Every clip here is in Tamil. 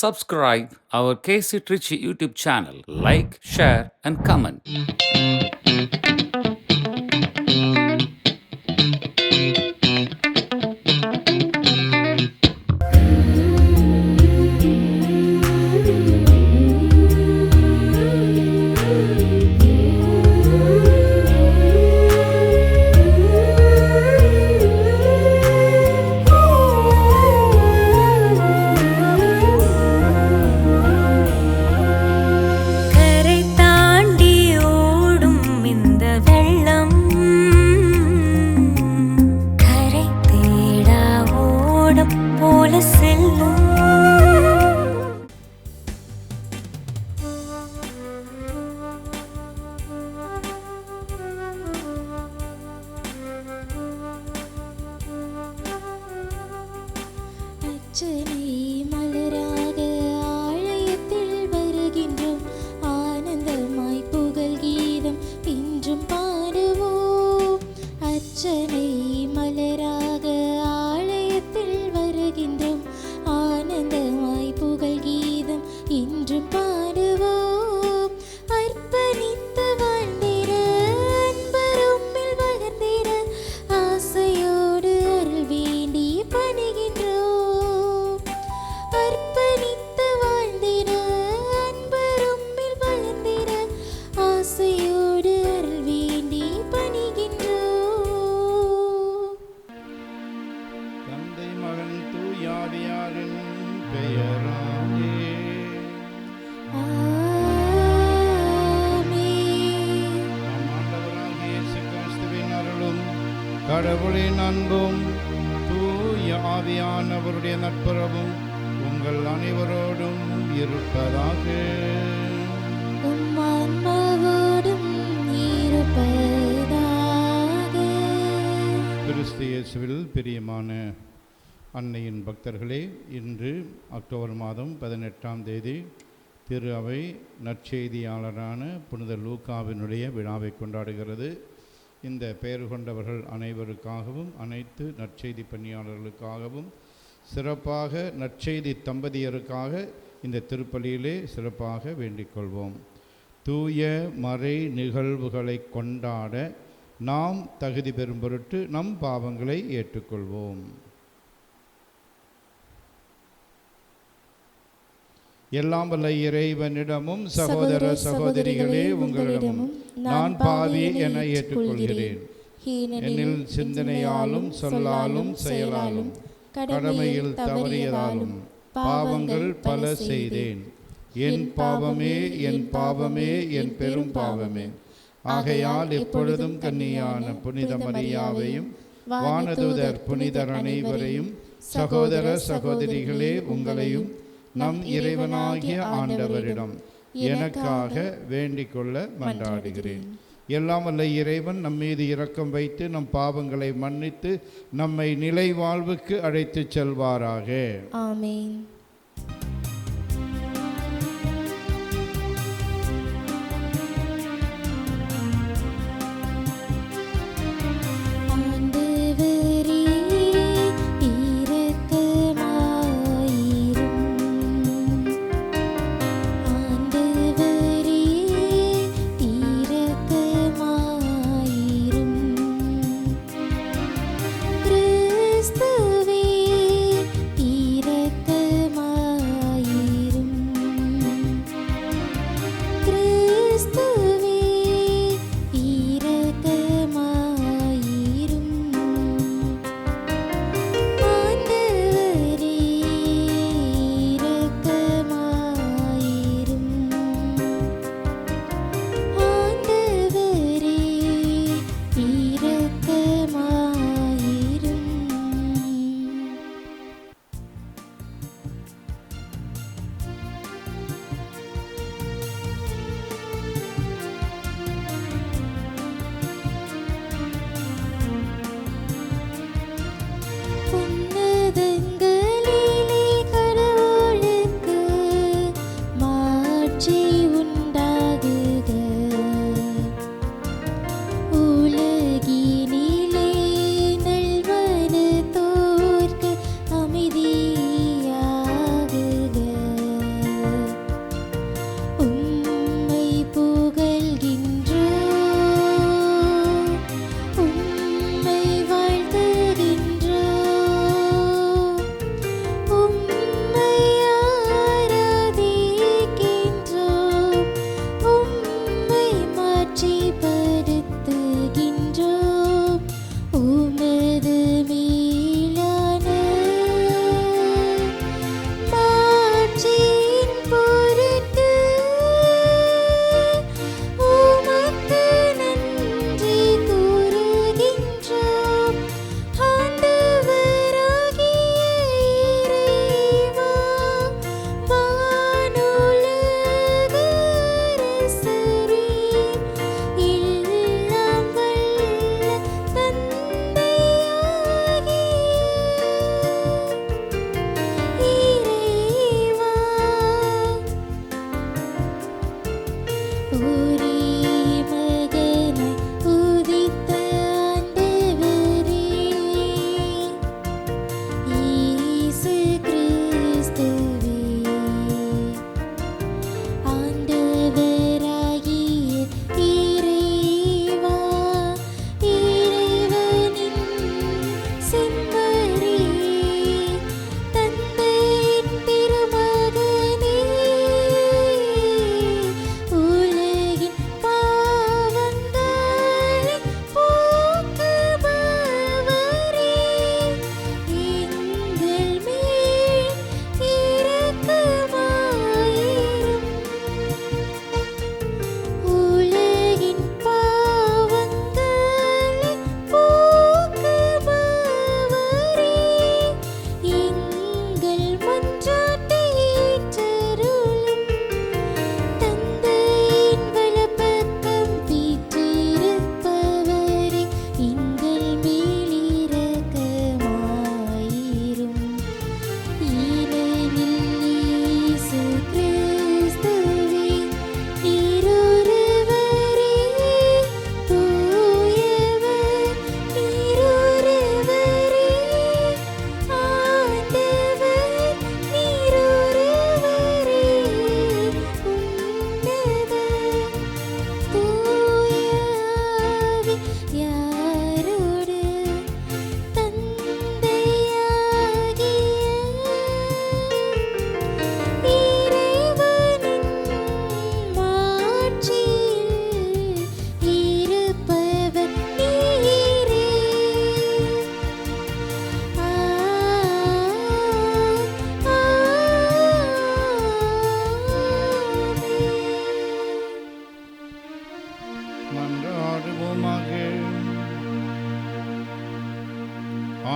Subscribe our KC Trichy YouTube channel. Like, share, and comment. கரை தாண்டி ஓடும் இந்த வெள்ளம் கரை தேடா ஓடம் போல செல்லும். அச்சனை மலராக ஆலயத்தில் வருகின்றோம், ஆனந்தமாய் புகழ் கீதம் இன்றும் பாடுவோம். அச்சனை மலராக ஆலயத்தில் வருகின்றோம், ஆனந்தமாய் புகழ் கீதம் இன்றும் பாடுவோம். அர்ப்பணித்து வாழ்ந்திட அன்பரும்மில் வளர்ந்திட ஆசையோடு அருள் வேண்டி பணிகின்றோம். அர்ப்பணித்து வாழ்ந்திட அன்பரும்மில் வளர்ந்திட ஆசையோடு அருள் வேண்டி பணிகின்றோம். தந்தை மகன் தூயாவியாரின் பெயராலே ஆமென். நம் ஆண்டவராகிய இயேசு கிறிஸ்துவின் அருளும் கடவுளின் அன்பும் தூய ஆவியானவருடைய நட்புறவும் உங்கள் அனைவரோடும் இருப்பதாக. உம் ஆன்மாவோடும் இருப்பதாக. கிறிஸ்து இயேசுவில் பிரியமான அன்னையின் பக்தர்களே, இன்று அக்டோபர் மாதம் 18ஆம் தேதி திரு அவை நற்செய்தியாளரான புனித லூக்காவினுடைய விழாவை கொண்டாடுகிறது. இந்த பெயர் கொண்டவர்கள் அனைவருக்காகவும் அனைத்து நற்செய்தி பணியாளர்களுக்காகவும் சிறப்பாக நற்செய்தி தம்பதியருக்காக இந்த திருப்பலியிலே சிறப்பாக வேண்டிக் கொள்வோம். தூய மறை நிகழ்வுகளை கொண்டாட நாம் தகுதி பெறும் பொருட்டு நம் பாவங்களை ஏற்றுக்கொள்வோம். எல்லாம் வல்ல இறைவனிடமும் சகோதர சகோதரிகளே உங்களிடமும் நான் பாவி என ஏற்றுக்கொள்கிறேன். என்னில் சிந்தனையாலும் சொல்லாலும் செயலாலும் கடமையில் தவறியதாலும் பாவங்கள் பல செய்தேன். என் பாவமே என் பாவமே என் பெரும் பாவமே. ஆகையால் எப்பொழுதும் கன்னியான புனித மரியாவையும் வானதூதர் புனிதர் அனைவரையும் சகோதர சகோதரிகளே உங்களையும் நம் இறைவனாகிய ஆண்டவரிடம் எனக்காக வேண்டிக் கொள்ள மன்றாடுகிறேன். எல்லாம் வல்ல இறைவன் நம் மீது இரக்கம் வைத்து நம் பாவங்களை மன்னித்து நம்மை நிலை வாழ்வுக்கு அழைத்துச் செல்வாராக. ஆமென். ஆண்டவரே இரக்கமாயிரும். ஆண்டவரே இரக்கமாயிரும். கிறிஸ்துவே இரக்கமாயிரும்.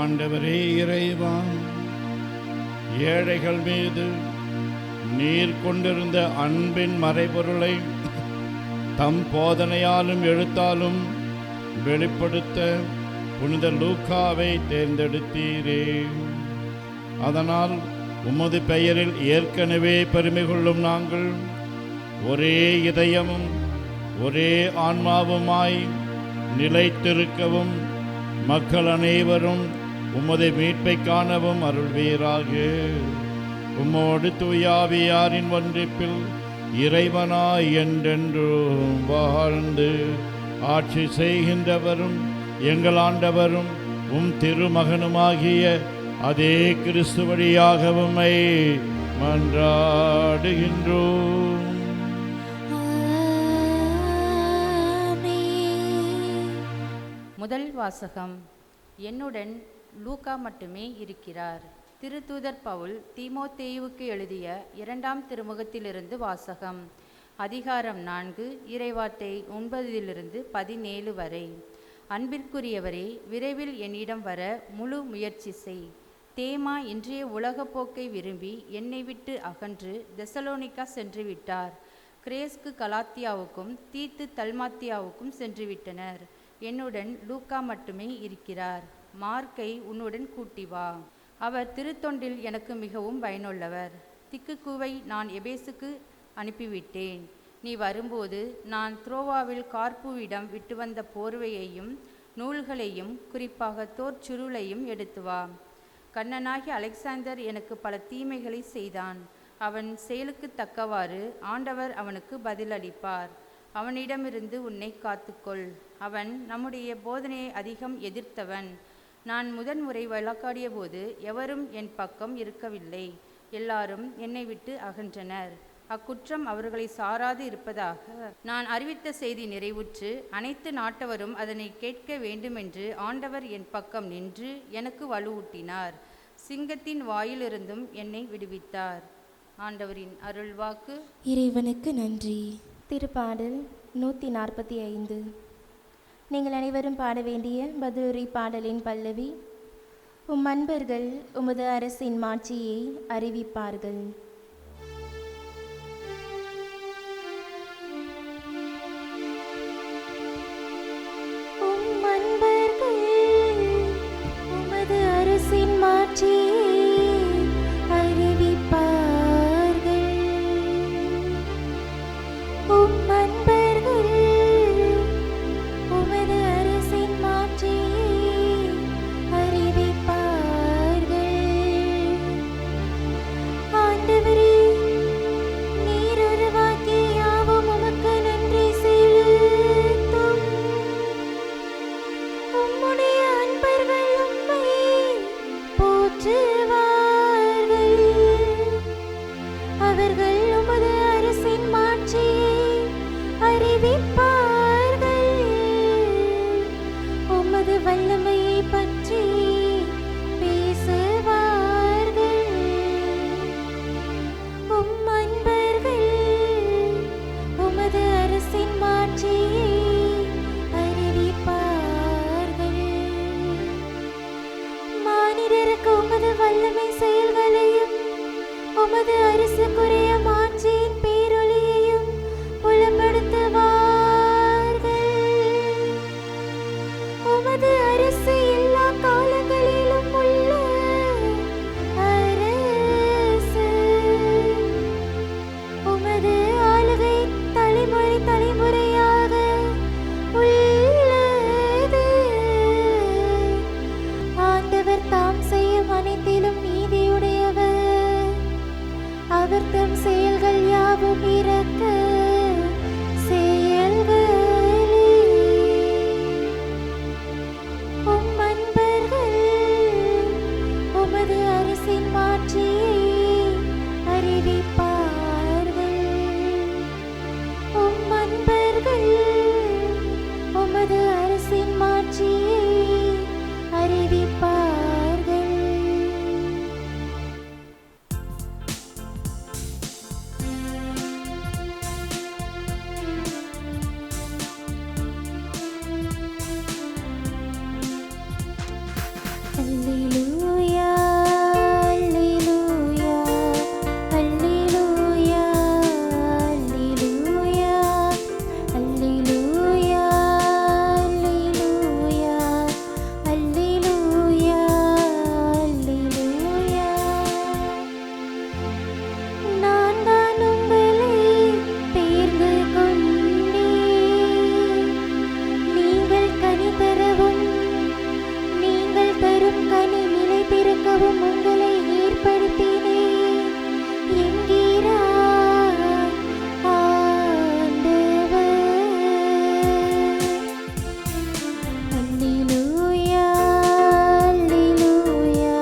ஆண்டவரே இறைவா, ஏழைகள் மீது நீர் கொண்டிருந்த அன்பின் மறைபொருளை தம் போதனையாலும் எழுத்தாலும் வெளிப்படுத்த புனித லூக்காவை தேர்ந்தெடுத்தீரே. அதனால் உமது பெயரில் ஏற்கனவே பெருமை கொள்ளும் நாங்கள் ஒரே இதயமும் ஒரே ஆன்மாவுமாய் நிலைத்திருக்கவும் மக்கள் அனைவரும் உமது மீட்பை காணவும் அருள்வீராக. உம்மோடு தூயாவியாரின் ஒன்றிப்பில் இறைவனாய் என்றென்றும் வாழ்ந்து ஆட்சி செய்கின்றவரும் எங்கள் ஆண்டவரும் உம் திருமகனுமாகிய அதே கிறிஸ்து வழியாக உம்மை மன்றாடுகின்றோம். முதல் வாசகம். என்னுடன் லூக்கா மட்டுமே இருக்கிறார். திருத்தூதர் பவுல் தீமோத்தேயுவுக்கு எழுதிய 2ஆம் திருமுகத்திலிருந்து வாசகம். அதிகாரம் 4, இறைவார்த்தை 9-17 வரை. அன்பிற்குரியவரே, விரைவில் என்னிடம் வர முழு முயற்சி செய். தேமா இன்றைய உலகப் போக்கை விரும்பி என்னை விட்டு அகன்று தெசலோனிக்கா சென்று விட்டார். கிரேஸ்கு கலாத்தியாவுக்கும் தீத்து தல்மாத்தியாவுக்கும் சென்று விட்டனர். என்னுடன் லூக்கா மட்டுமே இருக்கிறார். மார்க்கை உன்னுடன் கூட்டி வா. அவர் திருத்தொண்டில் எனக்கு மிகவும் பயனுள்ளவர். திக்குக்குவை நான் எபேசுக்கு அனுப்பிவிட்டேன். நீ வரும்போது நான் துரோவாவில் கார்புவிடம் விட்டு வந்த போர்வையையும் நூல்களையும் குறிப்பாக தோற்சுருளையும் எடுத்து வா. கண்ணனாகி அலெக்சாந்தர் எனக்கு பல தீமைகளை செய்தான். அவன் செயலுக்கு தக்கவாறு ஆண்டவர் அவனுக்கு பதிலளிப்பார். அவனிடமிருந்து உன்னை காத்துக்கொள். அவன் நம்முடைய போதனையை அதிகம் எதிர்த்தவன். நான் முதன்முறை வழக்காடிய போது எவரும் என் பக்கம் இருக்கவில்லை. எல்லாரும் என்னை விட்டு அகன்றனர். அக்குற்றம் அவர்களை சாராது இருப்பதாக நான் அறிவித்த செய்தி நிறைவுற்று அனைத்து நாட்டவரும் அதனை கேட்க வேண்டுமென்று ஆண்டவர் என் பக்கம் நின்று எனக்கு வலுவூட்டினார். சிங்கத்தின் வாயிலிருந்தும் என்னை விடுவித்தார். ஆண்டவரின் அருள்வாக்கு. இறைவனுக்கு நன்றி. திருப்பாடல் 145. நீங்கள் அனைவரும் பாட வேண்டிய பதிலுரை பாடலின் பல்லவி. உம் அன்பர்கள் உமது அரசின் மாட்சியை அறிவிப்பார்கள். உம் அன்பர்கள் உமது அரசின் மாட்சியை அறிவிப்பார்கள். உம் அன்பர்கள் உமது அரசின் மாட்சியை அறிவிப்பார்கள். ஆண்டவரே, நீர் உருவாக்கிய யாவும் உமக்கு நன்றி செலுத்தும். உம்முடைய அன்பர்கள் உம்மை போற்றுவார்கள். அவர்கள் உமது அரசின் மாட்சியை அறிவிப்பார்கள். உமது வல்லமையை பற்றி பேசுவார்கள். உம் அன்பர்கள் உமது அரசின் மாட்சியை அறிவிப்பார்கள். மானிடருக்கு உமது வல்லமை செயல்களையும் உமது அரசுக்குரிய மாட்சியின் பேரொளியையும் புலப்படுத்துவார்கள். உமது அரசு எல்லா காலங்களிலும் உள்ள அரசு. உமது ஆளுகை தலைமுறை தலைமுறையாக உள்ளது. ஆண்டவர் தாம் செய்யும் அனைத்திலும் நீதியுடையவர். அவர் தம் செயல்கள் யாவும் இரக்க செயல்களே. உம் அன்பர்கள் உமது அரசின் மாட்சியை அறிவிப்பார்கள். உம் அன்பர்கள் உமது அரசின் மாட்சியை அறிவிப்பார்கள். அல்லேலூயா அல்லேலூயா அல்லேலூயா அல்லேலூயா அல்லேலூயா அல்லேலூயா அல்லேலூயா அல்லேலூயா. நான் தான் உங்களை தேர்ந்து கொண்டேன், நீங்கள் கனி தரவும் நீங்கள் தரும் கனி நிலை பெருக்கவும் உங்களை ஏற்படுத்தினேன் என்கிறார் ஆண்டவர். அல்லேலூயா அல்லேலூயா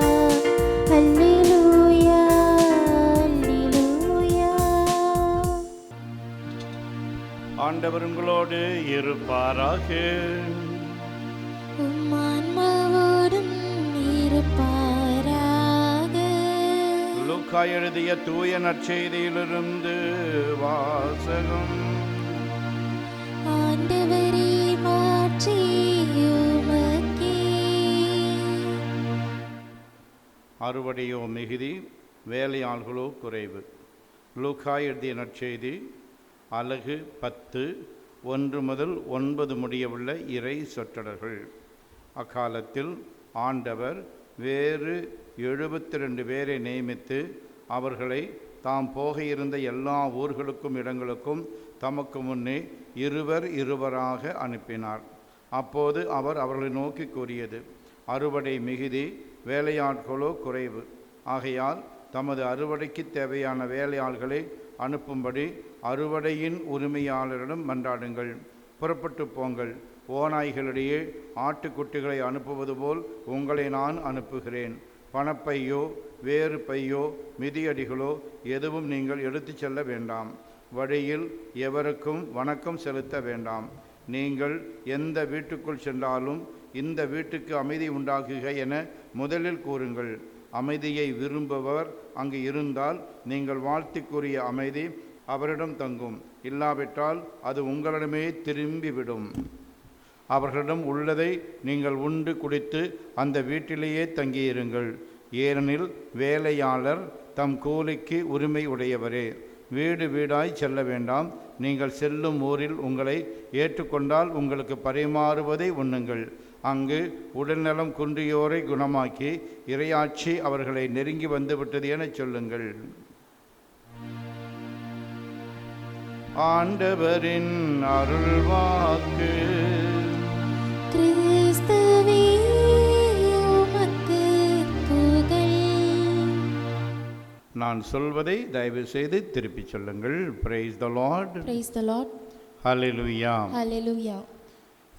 அல்லேலூயா அல்லேலூயா. ஆண்டவர் உங்களோடு இருப்பாராக. உம் ஆன்மாவோடும் இருப்பாராக. லூக்கா எழுதிய தூய நற்செய்தியிலிருந்து வாசகம். ஆண்டவரே மாற்றி உமக்கே. அறுவடையோ மிகுதி, வேலையாள்களோ குறைவு. லூக்கா எழுதிய நற்செய்தி அலகு 10, 1 முதல் 9 முடியவுள்ள இறை சொற்றொடர்கள். அக்காலத்தில் ஆண்டவர் வேறு 72 பேரை நியமித்து அவர்களை தாம் போக இருந்த எல்லா ஊர்களுக்கும் இடங்களுக்கும் தமக்கு முன்னே இருவராக அனுப்பினார். அப்போது அவர் அவர்களை நோக்கி கூறியது, அறுவடை மிகுதி, வேலையாட்களோ குறைவு. ஆகையால் தமது அறுவடைக்கு தேவையான வேலையாள்களை அனுப்பும்படி அறுவடையின் உரிமையாளரிடம் மன்றாடுங்கள். புறப்பட்டு போங்கள், ஓநாய்களிடையே ஆட்டுக்குட்டிகளை அனுப்புவது போல் உங்களை நான் அனுப்புகிறேன். பணப்பையோ வேறு பையோ மிதியடிகளோ எதுவும் நீங்கள் எடுத்து செல்ல வேண்டாம். வழியில் எவருக்கும் வணக்கம் செலுத்த வேண்டாம். நீங்கள் எந்த வீட்டுக்குள் சென்றாலும் இந்த வீட்டுக்கு அமைதி உண்டாகுக என முதலில் கூறுங்கள். அமைதியை விரும்புபவர் அங்கு இருந்தால் நீங்கள் வாழ்த்திக்குரிய அமைதி அவரிடம் தங்கும், இல்லாவிட்டால் அது உங்களிடமே திரும்பிவிடும். அவர்களிடம் உள்ளதை நீங்கள் உண்டு குடித்து அந்த வீட்டிலேயே தங்கியிருங்கள். ஏனெனில் வேலையாளர் தம் கூலிக்கு உரிமை உடையவரே. வீடு வீடாய் செல்ல வேண்டாம். நீங்கள் செல்லும் ஊரில் உங்களை ஏற்றுக்கொண்டால் உங்களுக்கு பரிமாறுவதை உண்ணுங்கள். அங்கு உடல்நலம் குன்றியோரை குணமாக்கி இறையாட்சி அவர்களை நெருங்கி வந்துவிட்டது என சொல்லுங்கள். ஆண்டவரின் அருள்வாக்கு. கிறிஸ்துவே உமக்கு புகழ். நான் சொல்வதை தயவு செய்து திருப்பி சொல்லுங்கள். Praise the Lord. Praise the Lord. Hallelujah. Hallelujah.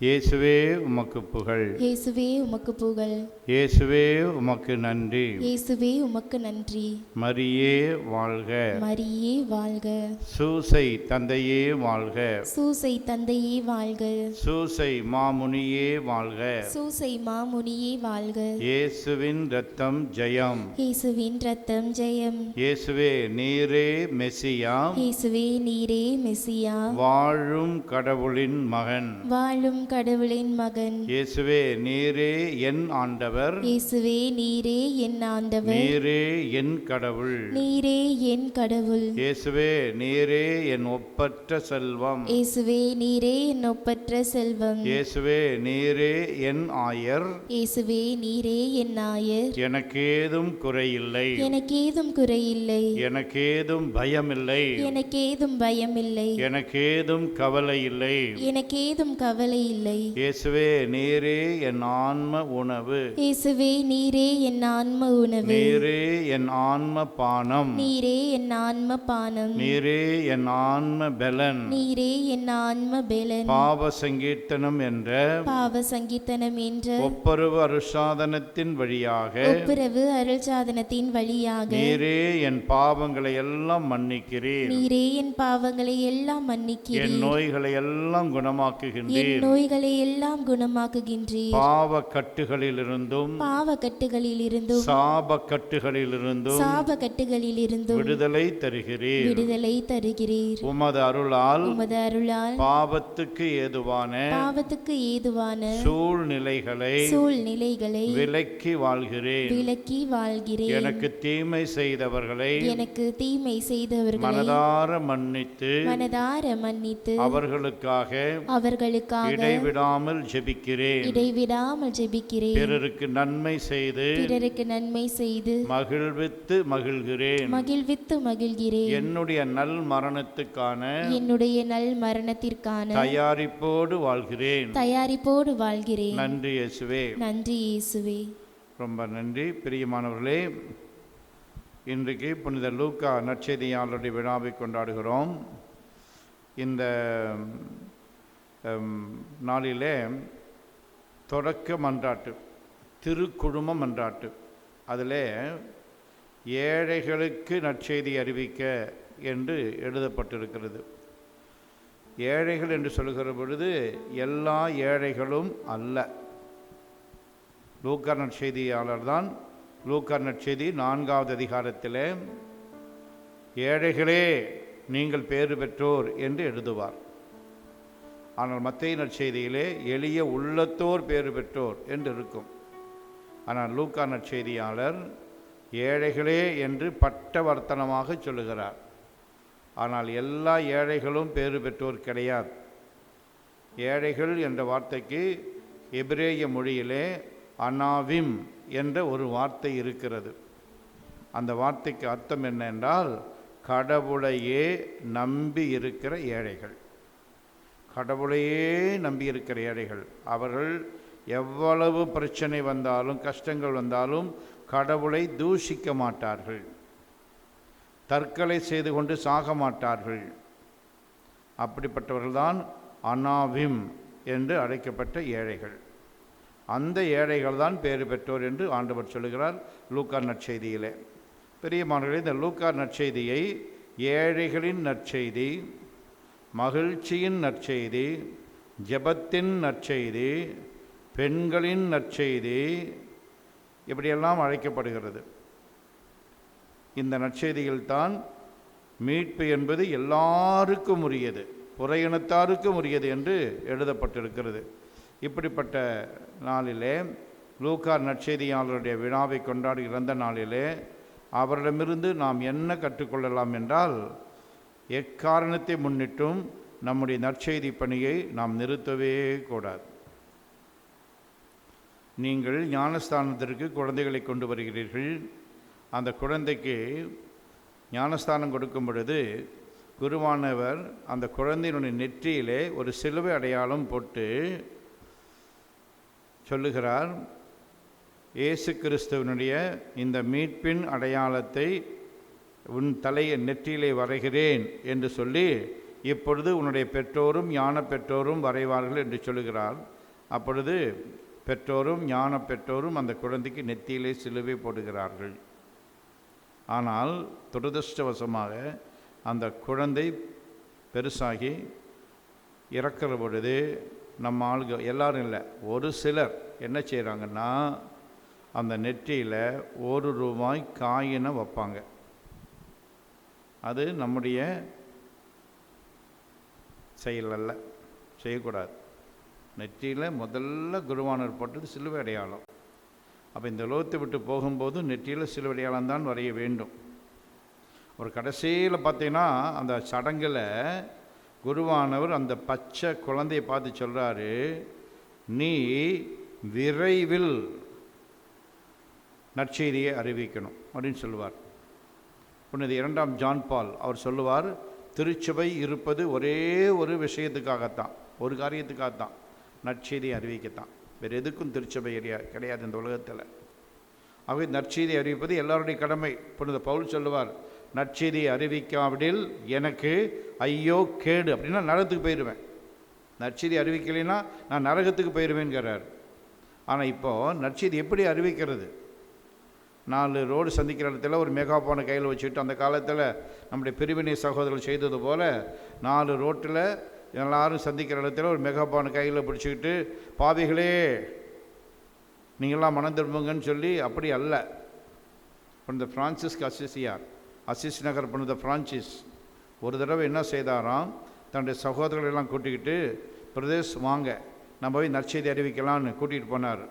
இயேசுவே உமக்கு புகழ். இயேசுவே உமக்கு புகழ். இயேசுவே உமக்கு நன்றி. இயேசுவே உமக்கு நன்றி. மரியே வாழ்க. மரியே வாழ்க. சூசை தந்தையே வாழ்க. சூசை தந்தையே வாழ்க. சூசை மாமுனியே வாழ்க. சூசை மாமுனியே வாழ்க. இயேசுவின் இரத்தம் ஜெயம். இயேசுவின் இரத்தம் ஜெயம். இயேசுவே நீரே மெசியா. இயேசுவே நீரே மெசியா. வாழும் கடவுளின் மகன். வாழும் கடவுளின் மகன். இயேசுவே நீரே என் ஆண்டவர். இயேசுவே நீரே என் ஆண்டவர். நீரே என் கடவுள். நீரே என் கடவுள். இயேசுவே நீரே என் ஒப்பற்ற செல்வம். இயேசுவே நீரே என் ஒப்பற்ற செல்வம். இயேசுவே நீரே என் ஆயர். இயேசுவே நீரே என் ஆயர். எனக்கேதும் குறையில்லை. எனக்கேதும் குறையில்லை. எனக்கேதும் பயமில்லை. எனக்கேதும் பயமில்லை. எனக்கேதும் கவலை இல்லை. எனக்கேதும் கவலை இல்லை. இயேசுவே நீரே என் ஆன்ம உணவு. இயேசுவே நீரே என் ஆன்ம உணவு. நீரே என் ஆன்ம பானம். நீரே என் ஆன்ம பானம். நீரே என் ஆன்ம பெலன். நீரே என் ஆன்ம பெலன். பாவ சங்கீர்த்தனம் என்ற பாவ சங்கீர்த்தனம் என்ற ஒப்புரவு அருட்சாதனத்தின் வழியாக ஒப்புரவு அருள்சாதனத்தின் வழியாக நீரே என் பாவங்களை எல்லாம் மன்னிக்கிறீர். நீரே என் பாவங்களை எல்லாம் என் மன்னிக்கிறீர். நோய்களை எல்லாம் குணமாக்குகின்றீர். என் நோய்களை அவைகளை எல்லாம் குணமாக்குகின்றீர். பாவ கட்டுகளிலிருந்தும் பாவக்கட்டுகளிலிருந்தும் சாப கட்டுகளிலிருந்தும் சாபக்கட்டுகளிலிருந்தும் விடுதலை தருகிறீர். விடுதலை தருகிறீர். உமது அருளால் உமது அருளால் பாவத்துக்கு பாவத்துக்கு ஏதுவான சூழ்நிலைகளை சூழ்நிலைகளை விலக்கி வாழ்கிறேன். விலக்கி வாழ்கிறேன். எனக்கு தீமை செய்தவர்களை எனக்கு தீமை செய்தவர்களை மனதார மன்னித்து அவர்களுக்காக இடைவிடாமல் ஜெபிக்கிறேன். பிறருக்கு நன்மை செய்து மகிழ்வித்து மகிழ்கிறேன். என்னுடைய நல் மரணத்திற்கான தயாரிப்போடு வாழ்கிறேன். நன்றி இயேசுவே. ரொம்ப நன்றி. பிரியமானவர்களே, இன்றைக்கு புனித லூக்கா நற்செய்தியாளருடைய விழாவை கொண்டாடுகிறோம். இந்த நாளிலே தொடக்க மன்றாட்டு, திருக்குழும மன்றாட்டு, அதில் ஏழைகளுக்கு நற்செய்தி அறிவிக்க என்று எழுதப்பட்டிருக்கிறது. ஏழைகள் என்று சொல்கிற பொழுது எல்லா ஏழைகளும் அல்ல. லூக்கா நற்செய்தியாளர் தான் லூக்கா நற்செய்தி 4வது அதிகாரத்தில் ஏழைகளே நீங்கள் பேறு பெற்றோர் என்று எழுதுவார். ஆனால் மத்தேயு நற்செய்தியிலே எளிய உள்ளத்தோர் பேறு பெற்றோர் என்று இருக்கும். ஆனால் லூக்கா நற்செய்தியாளர் ஏழைகளே என்று பட்டவர்த்தனமாக சொல்லுகிறார். ஆனால் எல்லா ஏழைகளும் பேறு பெற்றோர் கிடையாது. ஏழைகள் என்ற வார்த்தைக்கு எபிரேய மொழியிலே அனாவிம் என்ற ஒரு வார்த்தை இருக்கிறது. அந்த வார்த்தைக்கு அர்த்தம் என்ன என்றால், கடவுளையே நம்பி இருக்கிற ஏழைகள். கடவுளையே நம்பி இருக்கிற ஏழைகள். அவர்கள் எவ்வளவு பிரச்சனை வந்தாலும் கஷ்டங்கள் வந்தாலும் கடவுளை தூஷிக்க மாட்டார்கள், தற்கொலை செய்து கொண்டு சாக மாட்டார்கள். அப்படிப்பட்டவர்கள்தான் அனாவிம் என்று அழைக்கப்பட்ட ஏழைகள். அந்த ஏழைகள் தான் பேறு பெற்றோர் என்று ஆண்டவர் சொல்லுகிறார் லூக்கா நற்செய்தியிலே. பெரியமானவர்களே, இந்த லூக்கா நற்செய்தியை ஏழைகளின் நற்செய்தி, மகிழ்ச்சியின் நற்செய்தி, ஜெபத்தின் நற்செய்தி, பெண்களின் நற்செய்தி, இப்படியெல்லாம் அழைக்கப்படுகிறது. இந்த நற்செய்தியில்தான் மீட்பு என்பது எல்லாருக்கும் உரியது, புறையினத்தாருக்கும் உரியது என்று எழுதப்பட்டிருக்கிறது. இப்படிப்பட்ட நாளிலே லூக்கா நற்செய்தியாளருடைய விழாவை கொண்டாடுகிற அந்த நாளிலே அவரிடமிருந்து நாம் என்ன கற்றுக்கொள்ளலாம் என்றால், எக்காரணத்தை முன்னிட்டும் நம்முடைய நற்செய்தி பணியை நாம் நிறுத்தவே கூடாது. நீங்கள் ஞானஸ்தானத்திற்கு குழந்தைகளை கொண்டு வருகிறீர்கள். அந்த குழந்தைக்கு ஞானஸ்தானம் கொடுக்கும் பொழுது குருவானவர் அந்த குழந்தையினுடைய நெற்றியிலே ஒரு சிலுவை அடையாளம் போட்டு சொல்லுகிறார், இயேசு கிறிஸ்துவனுடைய இந்த மீட்பின் அடையாளத்தை உன் தலையை நெற்றியிலே வரைகிறேன் என்று சொல்லி, இப்பொழுது உன்னுடைய பெற்றோரும் ஞான பெற்றோரும் வரைவார்கள் என்று சொல்லுகிறார். அப்பொழுது பெற்றோரும் ஞான பெற்றோரும் அந்த குழந்தைக்கு நெத்தியிலே சிலுவை போடுகிறார்கள். ஆனால் துரதிர்ஷ்டவசமாக அந்த குழந்தை பெருசாகி இறக்கிற பொழுது நம்ம ஆளுங்க எல்லாரும் இல்லை, ஒரு சிலர் என்ன செய்கிறாங்கன்னா, அந்த நெற்றியில் ₹1 காயினை வைப்பாங்க. அது நம்முடைய செயல் அல்ல, செய்யக்கூடாது. நெற்றியில் முதல்ல குருவானர் போட்டது சிலுவை அடையாளம். அப்போ இந்த லோகத்தை விட்டு போகும்போது நெற்றியில் சிலுவை அடையாளம் தான் வரைய வேண்டும். ஒரு கடைசியில் பார்த்தீங்கன்னா அந்த சடங்கில் குருவானவர் அந்த பச்சை குழந்தையை பார்த்து சொல்கிறாரு, நீ விரைவில் நற்செய்தியை அறிவிக்கணும் அப்படின்னு சொல்லுவார். புனித 2ஆம் ஜான் பால் அவர் சொல்லுவார், திருச்சபை இருப்பது ஒரே ஒரு விஷயத்துக்காகத்தான், ஒரு காரியத்துக்காகத்தான், நற்செய்தியை அறிவிக்கத்தான். வேறு எதுக்கும் திருச்சபை கிடையாது இந்த உலகத்தில். ஆகவே நற்செய்தி அறிவிப்பது எல்லாருடைய கடமை. புனித பவுல் சொல்லுவார், நற்செய்தியை அறிவிக்காவிடில் எனக்கு ஐயோ கேடு, அப்படின்னா நரகத்துக்கு போயிடுவேன். நற்செய்தி அறிவிக்கலைன்னா நான் நரகத்துக்கு போயிடுவேங்கிறார். ஆனால் இப்போது நற்செய்தி எப்படி அறிவிக்கிறது? 4 ரோடு சந்திக்கிற இடத்துல ஒரு மெகாஃபோனை கையில் வச்சுட்டு, அந்த காலத்தில் நம்முடைய பிரிவினை சகோதரர்கள் செய்தது போல் 4 ரோட்டில் எல்லாரும் சந்திக்கிற இடத்துல ஒரு மெகாபான் கையில் பிடிச்சிக்கிட்டு, பாவிகளே நீங்களாம் மனம் திரும்புங்கன்னு சொல்லி அப்படி அல்ல. புனித பிரான்சிஸ்க் அசிசியார், அசிஸ் நகர் புனித பிரான்சிஸ் ஒரு தடவை என்ன செய்தாராம், தன்னுடைய சகோதரர்களெல்லாம் கூட்டிக்கிட்டு, பிரதேஷ் வாங்க நம்ம போய் நற்செய்தி அறிவிக்கலான்னு கூட்டிகிட்டு போனார்.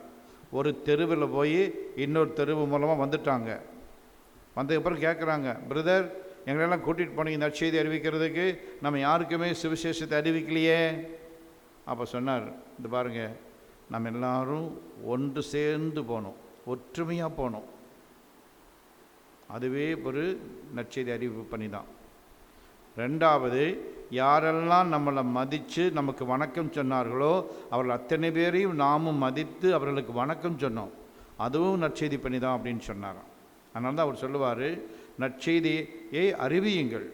ஒரு தெருவில் போய் இன்னொரு தெருவு மூலமாக வந்துட்டாங்க. வந்ததுக்கப்புறம் கேட்குறாங்க, பிரதர் எங்களெல்லாம் கூட்டிகிட்டு போனீங்க நற்செய்தி அறிவிக்கிறதுக்கு, நம்ம யாருக்குமே சுவிசேஷத்தை அறிவிக்கலையே. அப்போ சொன்னார், இது பாருங்கள், நம்ம எல்லாரும் ஒன்று சேர்ந்து போனோம், ஒற்றுமையாக போனோம். அதுவே ஒரு நற்செய்தி அறிவிப்பு பண்ணி தான். ரெண்டாவது, யாரெல்லாம் நம்மளை மதித்து நமக்கு வணக்கம் சொன்னார்களோ அவர்கள் அத்தனை பேரையும் நாமும் மதித்து அவர்களுக்கு வணக்கம் சொன்னோம். அதுவும் நற்செய்தி பண்ணி தான் அப்படின்னு சொன்னாராம். அதனால தான் அவர் சொல்லுவார், நற்செய்தியை அறிவியுங்கள்,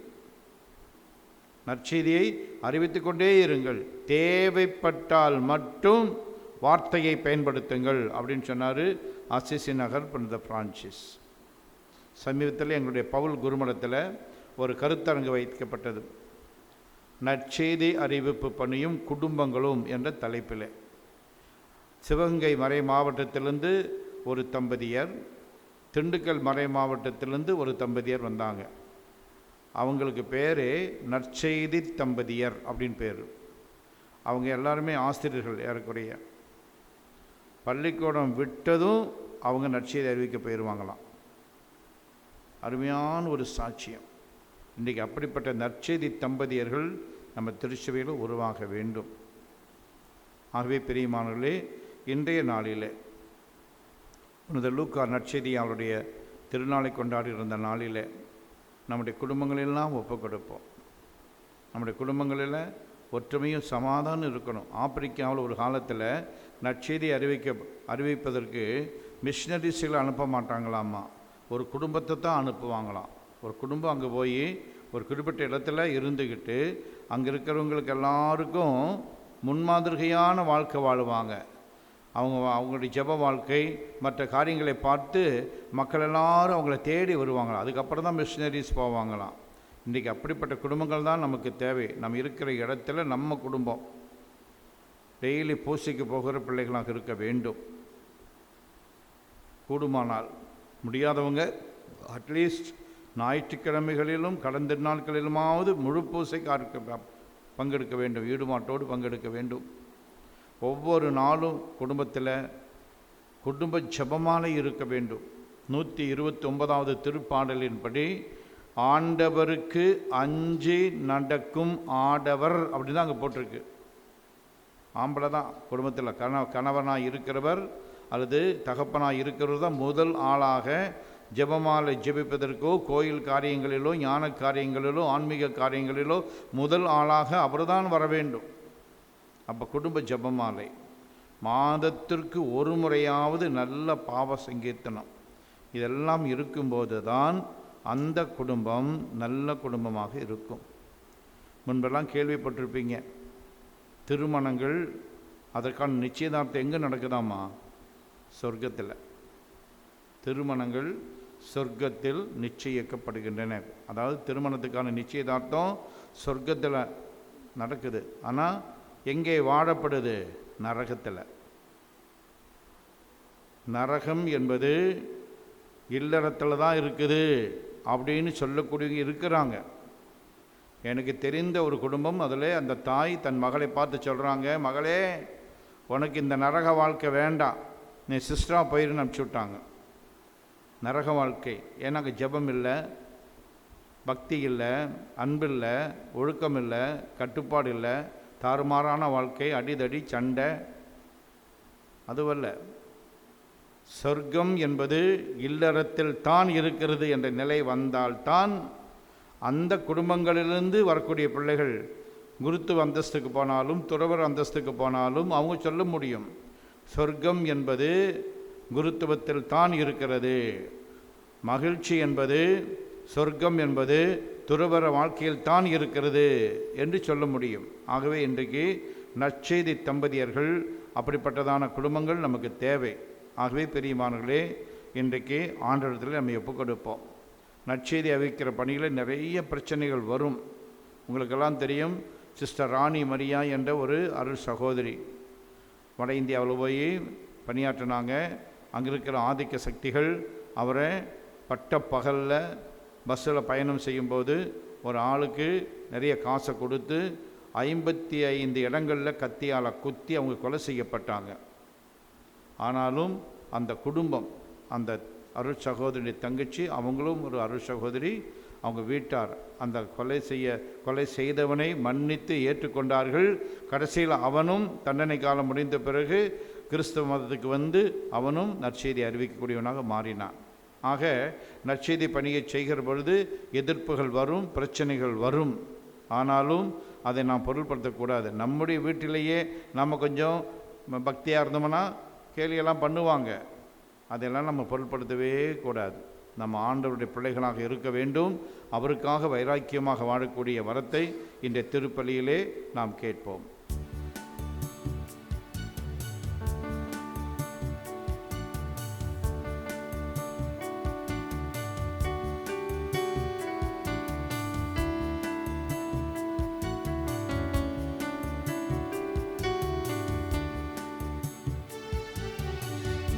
நற்செய்தியை அறிவித்து கொண்டே இருங்கள், தேவைப்பட்டால் மட்டும் வார்த்தையை பயன்படுத்துங்கள் அப்படின்னு சொன்னார் அசிசி நகர் புனித பிரான்சிஸ். சமீபத்தில் எங்களுடைய பவுல் குருமடத்தில் ஒரு கருத்தரங்கு வைக்கப்பட்டது, நற்செய்தி அறிவிப்பு பணியும் குடும்பங்களும் என்ற தலைப்பில். சிவகங்கை மறை மாவட்டத்திலிருந்து ஒரு தம்பதியர், திண்டுக்கல் மறை மாவட்டத்திலிருந்து ஒரு தம்பதியர் வந்தாங்க. அவங்களுக்கு பேர் நற்செய்தி தம்பதியர் அப்படின்னு பேர். அவங்க எல்லாருமே ஆசிரியர்கள். ஏறக்குறைய பள்ளிக்கூடம் விட்டதும் அவங்க நற்செய்தி அறிவிக்க போயிடுவாங்களாம். அருமையான ஒரு சாட்சியம். இன்றைக்கி அப்படிப்பட்ட நற்செய்தி தம்பதியர்கள் நம்ம திருச்சபையில் உருவாக வேண்டும். ஆகவே பிரியமானவர்களே, இன்றைய நாளில் புனித லூக்கா நற்செய்தி அவருடைய திருநாளை கொண்டாடி இருந்த நாளில் நம்முடைய குடும்பங்களெல்லாம் ஒப்புக் கொடுப்போம். நம்முடைய குடும்பங்களில் ஒற்றுமையும் சமாதானம் இருக்கணும். ஆப்பிரிக்காவில் ஒரு காலத்தில் நற்செய்தி அறிவிப்பதற்கு மிஷினரிஸ்களை அனுப்ப மாட்டாங்களாமா, ஒரு குடும்பத்தை தான் அனுப்புவாங்களாம். ஒரு குடும்பம் அங்கே போய் ஒரு குறிப்பிட்ட இடத்துல இருந்துக்கிட்டு அங்கே இருக்கிறவங்களுக்கு எல்லாருக்கும் முன்மாதிரியான வாழ்க்கை வாழுவாங்க. அவங்களுடைய ஜெப வாழ்க்கை மற்ற காரியங்களை பார்த்து மக்கள் எல்லாரும் அவங்கள தேடி வருவாங்களாம். அதுக்கப்புறம் தான் மிஷினரிஸ் போவாங்களாம். இன்றைக்கி அப்படிப்பட்ட குடும்பங்கள் தான் நமக்கு தேவை. நம்ம இருக்கிற இடத்துல நம்ம குடும்பம் டெய்லி பூசைக்கு போகிற பிள்ளைகளாக இருக்க வேண்டும். கூடுமானால், முடியாதவங்க அட்லீஸ்ட் ஞாயிற்றுக்கிழமைகளிலும் கடந்த நாட்களிலுமாவது முழு பூசைக்கு பங்கெடுக்க வேண்டும், ஈடுபாட்டோடு பங்கெடுக்க வேண்டும். ஒவ்வொரு நாளும் குடும்பத்தில் குடும்ப ஜெபமாலை இருக்க வேண்டும். 129வது திருப்பாடலின்படி ஆண்டவருக்கு அஞ்சி நடக்கும் ஆடவர் அப்படின்னு தான் அங்கே போட்டிருக்கு. ஆம்பளை தான் குடும்பத்தில் கணவனாக இருக்கிறவர் அல்லது தகப்பனாக இருக்கிறவர் தான் முதல் ஆளாக ஜெபமாலை ஜெபிப்பதற்கோ கோயில் காரியங்களிலோ ஞான காரியங்களிலோ ஆன்மீக காரியங்களிலோ முதல் ஆளாக அவர்தான் வர வேண்டும். அப்போ குடும்ப ஜெபமாலை மாதத்திற்கு ஒரு முறையாவது நல்ல பாவ சங்கீர்த்தனம் இதெல்லாம் இருக்கும்போது தான் அந்த குடும்பம் நல்ல குடும்பமாக இருக்கும். முன்பெல்லாம் கேள்விப்பட்டிருப்பீங்க, திருமணங்கள் அதற்கான நிச்சயதார்த்தம் எங்கே நடக்குதாமா? சொர்க்கத்தில். திருமணங்கள் சொர்க்கத்தில் நிச்சயிக்கப்படுகின்றன. அதாவது திருமணத்துக்கான நிச்சயதார்த்தம் சொர்க்கத்தில் நடக்குது. ஆனால் எங்கே வாழப்படுது? நரகத்தில். நரகம் என்பது இல்லறத்தில் தான் இருக்குது அப்படின்னு சொல்லக்கூடியவங்க இருக்கிறாங்க. எனக்கு தெரிந்த ஒரு குடும்பம், அதில் அந்த தாய் தன் மகளை பார்த்து சொல்கிறாங்க, மகளே உனக்கு இந்த நரக வாழ்க்கை வேண்டாம், நீ சிஸ்டராக போயிருன்னு அனுப்பிச்சி விட்டாங்க. நரக வாழ்க்கை. ஏன்னா அங்கே ஜெபம் இல்லை, பக்தி இல்லை, அன்பு இல்லை, ஒழுக்கம் இல்லை, கட்டுப்பாடு இல்லை, தாறுமாறான வாழ்க்கை, அடிதடி சண்டை. அதுவல்ல, சொர்க்கம் என்பது இல்லறத்தில் தான் இருக்கிறது என்ற நிலை வந்தால்தான் அந்த குடும்பங்களிலிருந்து வரக்கூடிய பிள்ளைகள் குருத்துவ அந்தஸ்துக்கு போனாலும் துறவர் அந்தஸ்துக்கு போனாலும் அவங்க சொல்ல முடியும், சொர்க்கம் என்பது குருத்துவத்தில் தான் இருக்கிறது, மகிழ்ச்சி என்பது சொர்க்கம் என்பது துறவர வாழ்க்கையில் தான் இருக்கிறது என்று சொல்ல முடியும். ஆகவே இன்றைக்கு நற்செய்தி தம்பதியர்கள் அப்படிப்பட்டதான குடும்பங்கள் நமக்கு தேவை. ஆகவே பெரியமானவர்களே, இன்றைக்கு ஆண்டவரிடத்தில் நம்ம ஒப்புக் கொடுப்போம். நற்செய்தி அறிவிக்கிற பணியில் நிறைய பிரச்சனைகள் வரும். உங்களுக்கெல்லாம் தெரியும், சிஸ்டர் ராணி மரியா என்ற ஒரு அருள் சகோதரி வட இந்தியாவில் போய் பணியாற்றினாங்க. அங்கே இருக்கிற ஆதிக்க சக்திகள் அவரை பட்ட பகலில் பஸ்ஸில் பயணம் செய்யும்போது ஒரு ஆளுக்கு நிறைய காசை கொடுத்து 55 இடங்களில் கத்தியால் குத்தி அவங்க கொலை செய்யப்பட்டாங்க. ஆனாலும் அந்த குடும்பம், அந்த அருள் சகோதரி தங்கச்சி, அவங்களும் ஒரு அருள் சகோதரி, அவங்க வீட்டார் அந்த கொலை செய்தவனை மன்னித்து ஏற்றுக்கொண்டார்கள். கடைசியில் அவனும் தண்டனை காலம் முடிந்த பிறகு கிறிஸ்தவ மதத்துக்கு வந்து அவனும் நற்செய்தி அறிவிக்கக்கூடியவனாக மாறினான். ஆக நற்செய்தி பணியை செய்கிற பொழுது எதிர்ப்புகள் வரும், பிரச்சனைகள் வரும். ஆனாலும் அதை நாம் பொருள்படுத்தக்கூடாது. நம்முடைய வீட்டிலேயே நம்ம கொஞ்சம் பக்தியாக இருந்தோம்னா கேலியெல்லாம் பண்ணுவாங்க. அதெல்லாம் நம்ம பொருட்படுத்தவே கூடாது. நம்ம ஆண்டவருடைய பிள்ளைகளாக இருக்க வேண்டும். அவருக்காக வைராக்கியமாக வாழக்கூடிய வரத்தை இந்த திருப்பலியிலே நாம் கேட்போம்.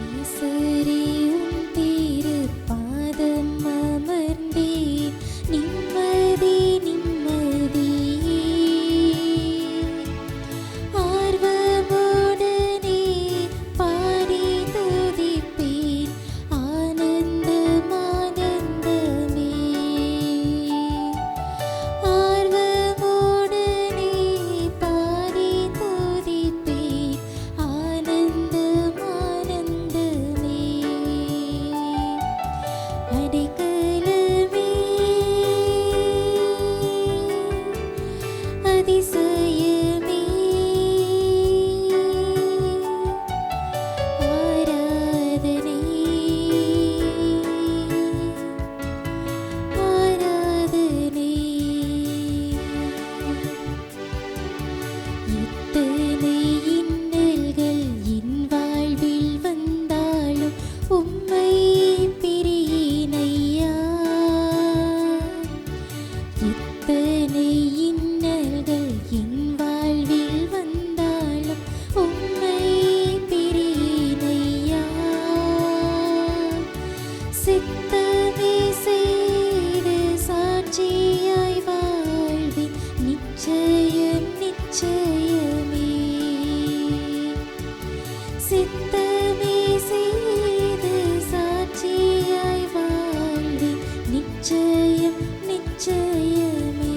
நேசரே, உம் திருப்பாதம் அமர்ந்தேன், நிம்மதி நிம்மதியே. ஆர்வமுடனே பாடி துதிப்பேன், ஆனந்தம் ஆனந்தமே. ஆர்வமுடனே பாடி துதிப்பேன், ஆனந்தம் ஆனந்தமே. அடைக்கலமே, அதிசயமே, ஆராதனை ஆராதனை. இத்தனை இன்னல்கள் என் வாழ்வில் வந்தாலும் உம்மை பிரியேனையா. இத்தனை இன்னல்கள் என் வாழ்வில் வந்தாலும் உம்மை பிரியேனையா. சித்தமே செய்து சாட்சியாய் வாழ்வேன், நிச்சயம் நிச்சயமே. சித்தமே செய்து சாட்சியாய் வாழ்வேன், நிச்சயம் நிச்சயமே.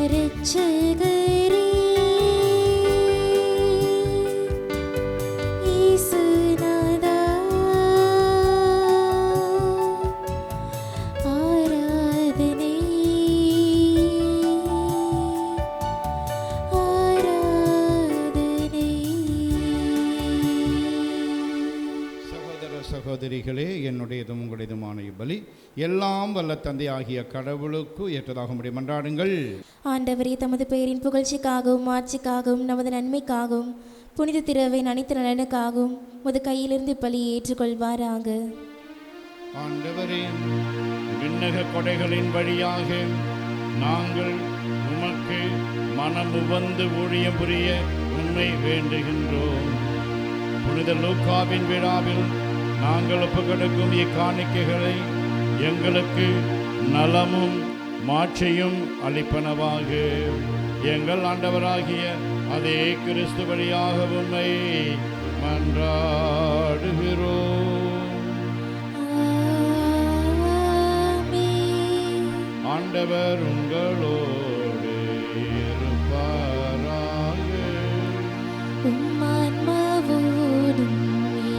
இரட்சகரே, இயேசுநாதா, ஆராதனை ஆராதனை. சகோதர சகோதரிகளே, என்னுடையதும் உங்களுடையதுமான இப்பலி எல்லாம் வல்ல தந்தையாகிய கடவுளுக்கு ஏற்றதாக முடியும் மன்றாடுங்கள். ஆண்டவரே, தமது பெயரின் புகழ்ச்சிக்காகவும் ஆட்சிக்காகவும் நமது நன்மைக்காகவும் புனித திரவின் அனைத்து நலனுக்காகவும் உமது கையிலிருந்து பலியை ஏற்றுக்கொள்வாராக. ஆண்டவரே, விண்ணக கொடைகளின் வழியாக நாங்கள் உமக்கு மனமுவந்து ஊழியம் புரிய உண்மை வேண்டுகின்றோம். புனித லூக்காவின் விழாவில் நாங்கள் ஒப்புக்கொடுக்கும் இக்காணிக்கைகளை எங்களுக்கு நலமும் மாட்சியும் அளிப்பனவாக. எங்கள் ஆண்டவராகிய அதே கிறிஸ்து வழியாக உம்மை மன்றாடுகிறோம். ஆமென். ஆண்டவர் உங்களோடு இருப்பாராக. உம் ஆன்மாவோடும்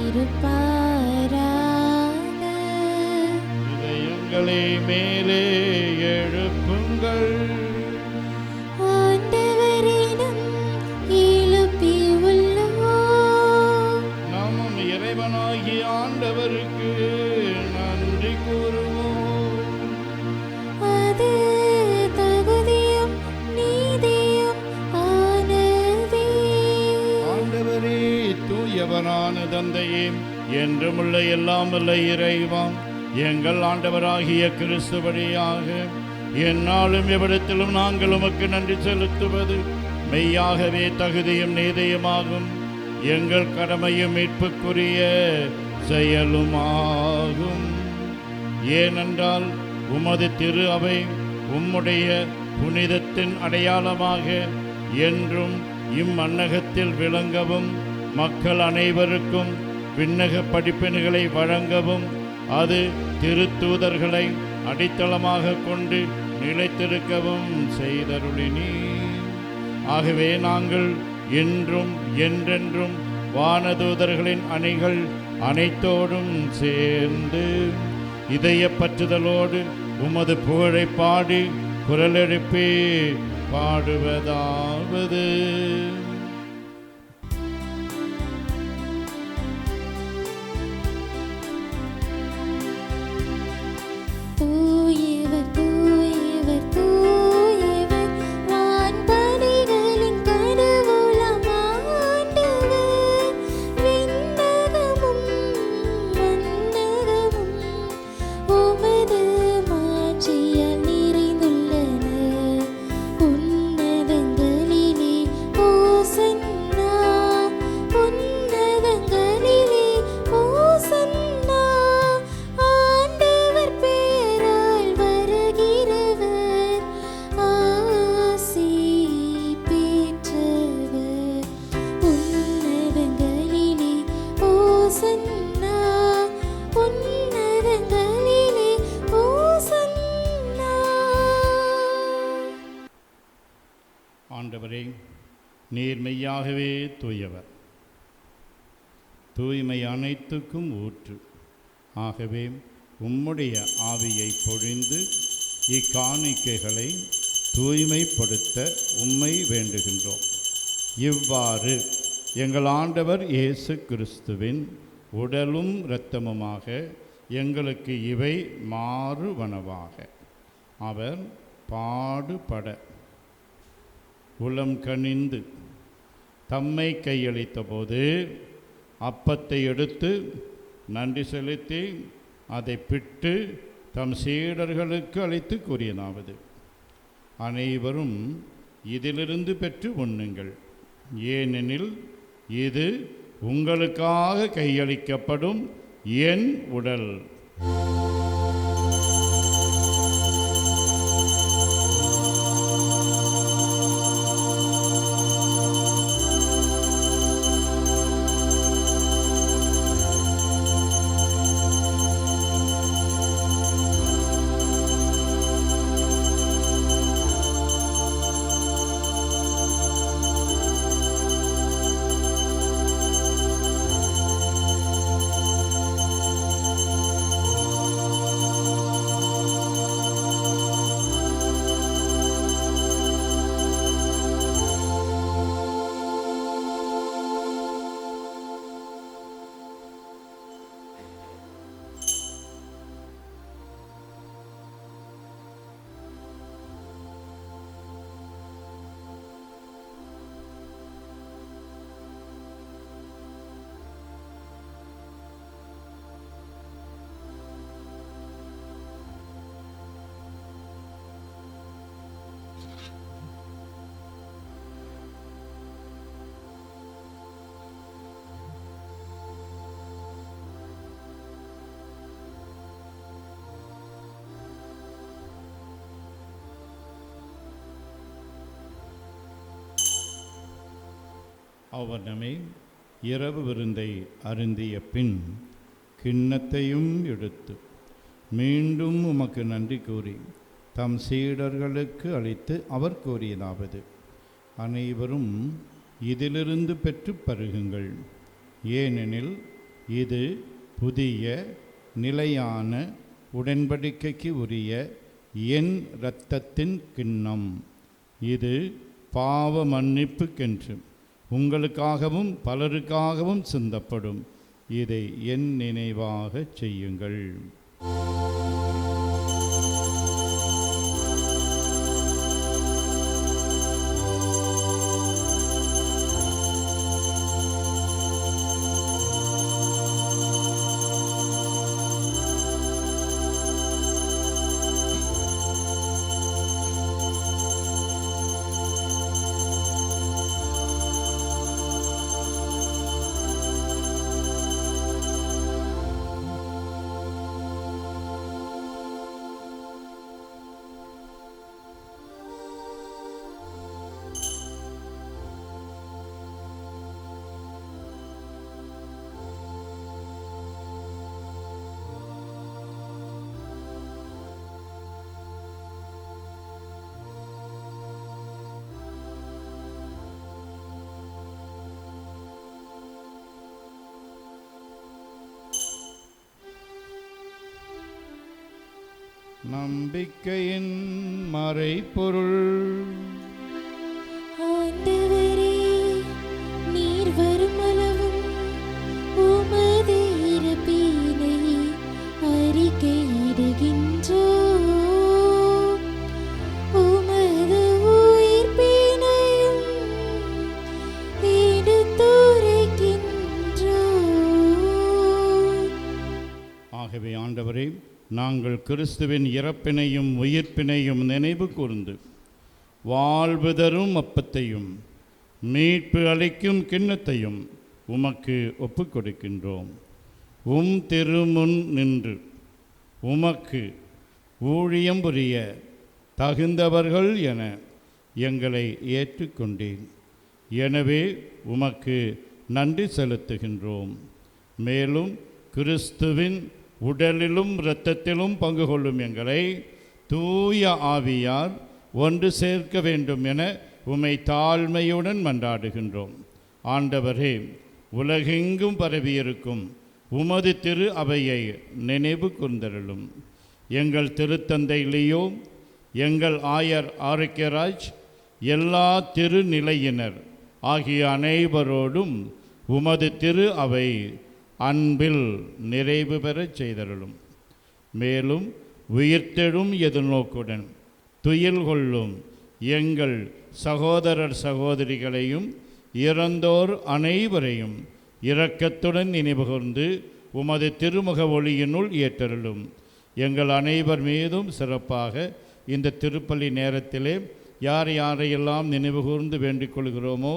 இருப்பாராக. இதயங்களை மேலே எழுப்புங்கள். ஆண்டவரிடம் எழுப்பியுள்ளோம். நாமும் இறைவனாகிய ஆண்டவருக்கு நன்றி கூறுவோம். அது தகுதியும் நீதியும் ஆனதே. ஆண்டவரே, தூயவரான தந்தையே, என்றுமுள்ள எல்லாம் வல்ல இறைவா, எங்கள் ஆண்டவராகிய கிறிஸ்து வழியாக எந்நாளும் எவ்விடத்திலும் நாங்கள் உமக்கு நன்றி செலுத்துவது மெய்யாகவே தகுதியும் நீதியுமாகும். எங்கள் கடமையும் மீட்புக்குரிய செயலுமாகும். ஏனென்றால் உமது திரு அவை உம்முடைய புனிதத்தின் அடையாளமாக என்றும் இம்மன்னகத்தில் விளங்கவும், மக்கள் அனைவருக்கும் விண்ணக படிப்பினைகளை வழங்கவும், அது திருத்தூதர்களை அடித்தளமாக கொண்டு நிலைத்திருக்கவும் செய்தருளினீ. ஆகவே நாங்கள் என்றும் என்றென்றும் வானதூதர்களின் அணிகள் அனைத்தோடும் சேர்ந்து இதய பற்றுதலோடு உமது புகழை பாடி குரலெழுப்பி பாடுவதாவது: தூயவர் தூயவர் தூயவர் வான்படைகளின் கடவுளாம் ஆண்டவர். விண்ணகமும் மண்ணகமும் உமது மாட்சியால் நிறைந்துள்ளன. உன்னதங்களிலே ஓசன்னா, உன்னதங்களிலே ஓசன்னா. ஆண்டவர் பேரால் வருகிறவர் ஆசி பெற்றவர். உன்னதங்களிலே ஓசன்னா, உன்னதங்களிலே ஓசன்னா. ஆண்டவரே, நீர் மெய்யாகவே தூயவர், தூய்மை அனைத்துக்கும் ஊற்று. ஆகவே உம்முடைய ஆவியை பொழிந்து இக்காணிக்கைகளை தூய்மைப்படுத்த உம்மை வேண்டுகின்றோம். இவ்வாறு எங்கள் ஆண்டவர் இயேசு கிறிஸ்துவின் உடலும் இரத்தமுமாக எங்களுக்கு இவை மாறுவனவாக. அவர் பாடுபட உளம் கனிந்து தம்மை கையளித்த போது அப்பத்தை எடுத்து நன்றி செலுத்தி அதை பிட்டு தம் சீடர்களுக்கு அளித்து கூறியதாவது: அனைவரும் இதிலிருந்து பெற்று உண்ணுங்கள், ஏனெனில் இது உங்களுக்காக கையளிக்கப்படும் என் உடல். அவ்வண்ணமே இரவு விருந்தை அருந்திய பின் கிண்ணத்தையும் எடுத்து மீண்டும் உமக்கு நன்றி கூறி தம் சீடர்களுக்கு அளித்து அவர் கூறியதாவது: அனைவரும் இதிலிருந்து பெற்று பருகுங்கள், ஏனெனில் இது புதிய நிலையான உடன்படிக்கைக்கு உரிய என் இரத்தத்தின் கிண்ணம். இது பாவ மன்னிப்புக்கென்று உங்களுக்காகவும் பலருக்காகவும் சிந்தப்படும். இதை என் நினைவாக செய்யுங்கள். நம்பிக்கையின் மறைபொருள். ஆண்டவரே, நீர் வருமளவும் உமது இறப்பினை அறிக்கையிடுகின்றோம். உமது உயிர்ப்பினையும் எடுத்துரைக்கின்றோம். ஆகவே ஆண்டவரே, நாங்கள் கிறிஸ்துவின் இறப்பினையும் உயிர்ப்பினையும் நினைவு கூர்ந்து வாழ்வு தரும் அப்பத்தையும் மீட்பு அளிக்கும் கிண்ணத்தையும் உமக்கு ஒப்புக் கொடுக்கின்றோம். திருமுன் நின்று உமக்கு ஊழியம் புரிய தகுந்தவர்கள் என எங்களை ஏற்றுக்கொண்டேன். எனவே உமக்கு நன்றி செலுத்துகின்றோம். மேலும் கிறிஸ்துவின் உடலிலும் இரத்தத்திலும் பங்கு கொள்ளும் எங்களை தூய ஆவியார் ஒன்று சேர்க்க வேண்டும் என உம்மை தாழ்மையுடன் மன்றாடுகின்றோம். ஆண்டவரே, உலகெங்கும் பரவியிருக்கும் உமது திரு அவையை நினைவு கூர்ந்தருளும். எங்கள் திருத்தந்தை லியோ, எங்கள் ஆயர் ஆரோக்கியராஜ், எல்லா திருநிலையினர் ஆகிய அனைவரோடும் உமது திரு அவை அன்பில் நிறைவு பெறச் செய்தருளும். மேலும் உயிர்த்தெழும் எதிர்நோக்குடன் துயில் கொள்ளும் எங்கள் சகோதரர் சகோதரிகளையும் இறந்தோர் அனைவரையும் இரக்கத்துடன் நினைவுகூர்ந்து உமது திருமுக ஒளியினுள் ஏற்றருளும். எங்கள் அனைவர் மீதும் சிறப்பாக இந்த திருப்பலி நேரத்திலே யார் யாரையெல்லாம் நினைவுகூர்ந்து வேண்டிக் கொள்கிறோமோ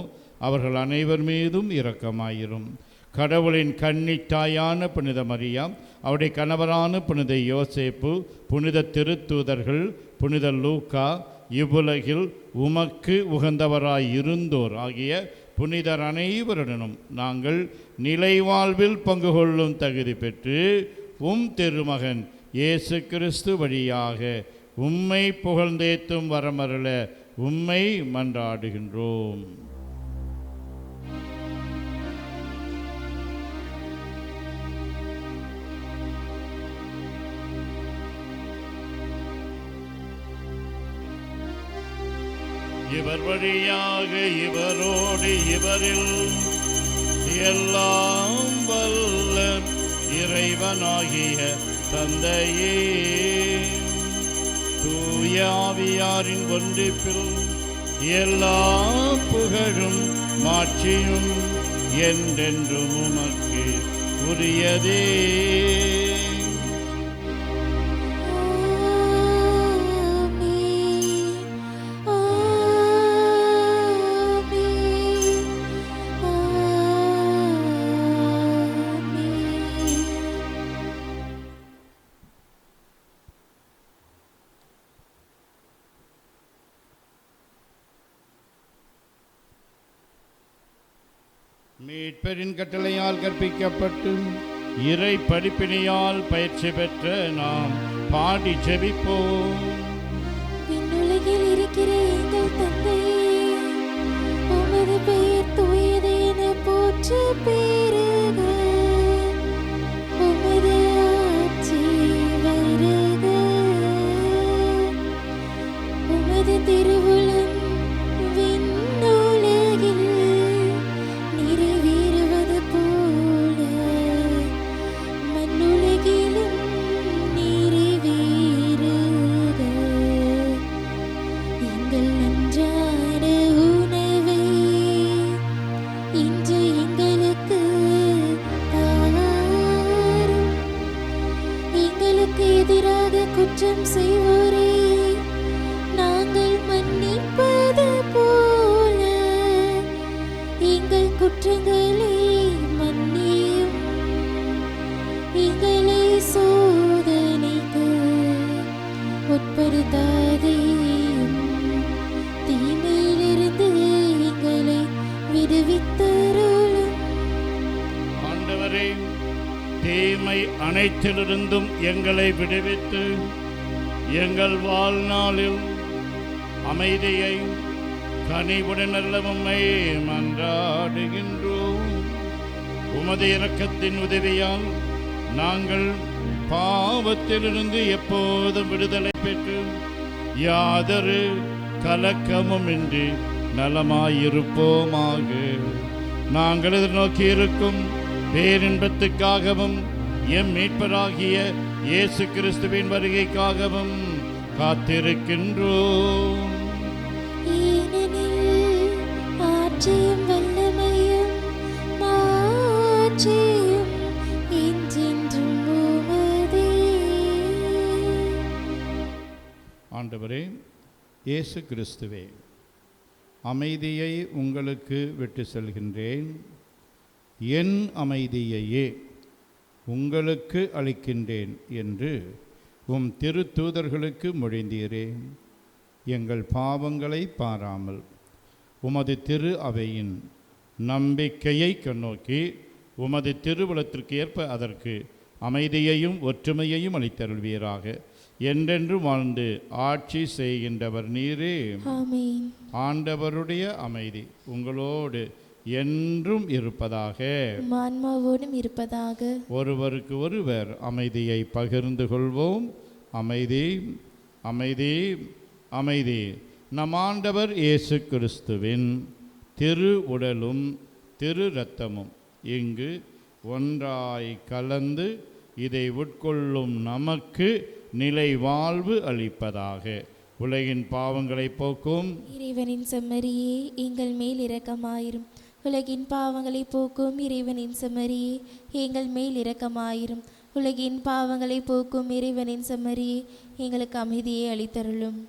அவர்கள் அனைவர் மீதும் இரக்கமாயிரும். கடவுளின் கன்னித்தாயான புனித மரியா, அவருடைய கணவரான புனித யோசேப்பு, புனித திருத்தூதர்கள், புனித லூக்கா, இவ்வுலகில் உமக்கு உகந்தவராய் இருந்தோர் ஆகிய புனிதர் அனைவருடனும் நாங்கள் நிலைவாழ்வில் பங்கு கொள்ளும் தகுதி பெற்று திருமகன் இயேசு கிறிஸ்து வழியாக உம்மை புகழ்ந்தேத்தும் வரமருள உம்மை மன்றாடுகின்றோம். இவர் வழியாக இவரோடு இவரில் எல்லாம் வல்ல இறைவனாகிய தந்தையே, தூய ஆவியாரின் ஒன்றிப்பில் எல்லா புகழும் மாட்சியும் என்றென்றும் உமக்கு உரியதே. மீட்பரின் கட்டளையால் கற்பிக்கப்பட்டு இறை படிப்பினையால் பயிற்சி பெற்ற நாம் பாடி ஜெபிப்போம். விண்ணுலகில் இருக்கிற எங்கள் தந்தையே, உமது பெயர் தூயது என போற்று பெறுக. உமது ஆட்சி வருக. உமது திருவுளம் விண்ணுலகில் நிறைவேறுவது போல மண்ணுலகிலும் நிறைவேறுக. எங்கள் அன்றாட உணவை இன்று எங்களுக்கு தாரும். எங்களுக்கு எதிராக குற்றம் செய்வோரே நாங்கள் மன்னிப்பது போல எங்கள் குற்றங்களை மன்னியும். எங்களை சோதனைக்கு உட்படுத்தாதேயும், தீமையிலிருந்து எங்களை விடுவித்தருளும். ஆண்டவரே, தீமை அனைத்திலிருந்தும் எங்களை விடுவித்து எங்கள் வாழ்நாளில் அமைதியை கனிவுடன் உம்மை மன்றாடுகின்றோம். உமது இரக்கத்தின் உதவியால் நாங்கள் பாவத்திலிருந்து எப்போதும் விடுதலை பெற்று யாதொரு கலக்கமும் இன்றி நலமாயிருப்போமாக. நாங்கள் எதிர்நோக்கி இருக்கும் பேரின்பத்துக்காகவும் எம் மீட்பராகிய இயேசு கிறிஸ்துவின் வருகைக்காகவும் காத்திருக்கின்றோம். ஏனெனில் ஆட்சியும் வல்லமையும் மாட்சியும் என்றென்றும் உமதே. ஆண்டவரே இயேசு கிறிஸ்துவே, அமைதியை உங்களுக்கு விட்டு செல்கின்றேன், என் அமைதியையே உங்களுக்கு அளிக்கின்றேன் என்று உம் திருத்தூதர்களுக்கு மொழிந்தீரே. எங்கள் பாவங்களை பாராமல் உமது திரு அவையின் நம்பிக்கையை கண்ணோக்கி உமது திருவுளத்திற்கு ஏற்ப அதற்கு அமைதியையும் ஒற்றுமையையும் அளித்தருள்வீராக. என்றென்று வாழ்ந்து ஆட்சி செய்கின்றவர் நீரே. ஆமென். ஆண்டவருடைய அமைதி உங்களோடு என்றும் இருப்பதாக. ஆன்மாவோடும் இருப்பதாக. ஒருவருக்கு ஒருவர் அமைதியை பகிர்ந்து கொள்வோம். அமைதி, அமைதி, அமைதி. நம் ஆண்டவர் இயேசு கிறிஸ்துவின் திரு உடலும் திரு இரத்தமும் இங்கு ஒன்றாய் கலந்து இதை உட்கொள்ளும் நமக்கு நிலை வாழ்வு அளிப்பதாக. உலகின் பாவங்களை போக்கும் இறைவனின் செம்மறியே, எங்கள் மேல் இரக்கமாயிரும். உலகின் பாவங்களை போக்கும் இறைவனின் செம்மறியே, எங்கள் மேல் இரக்கமாயிரும். உலகின் பாவங்களை போக்கும் இறைவனின் செம்மறியே, எங்களுக்கு அமைதியை அளித்தருளும்.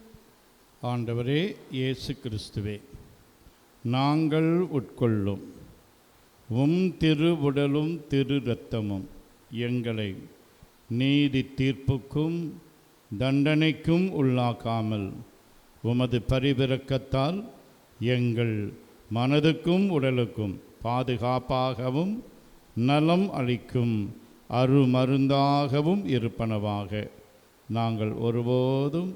ஆண்டவரே இயேசு கிறிஸ்துவே, நாங்கள் உட்கொள்ளும் உம் திரு உடலும் திரு இரத்தமும் எங்களை நீதி தீர்ப்புக்கும் தண்டனைக்கும் உள்ளாக்காமல் உமது பரிவிரக்கத்தால் எங்கள் மனதுக்கும் உடலுக்கும் பாதுகாப்பாகவும் நலம் அளிக்கும் அருமருந்தாகவும் இருப்பனவாக. நாங்கள் ஒருபோதும்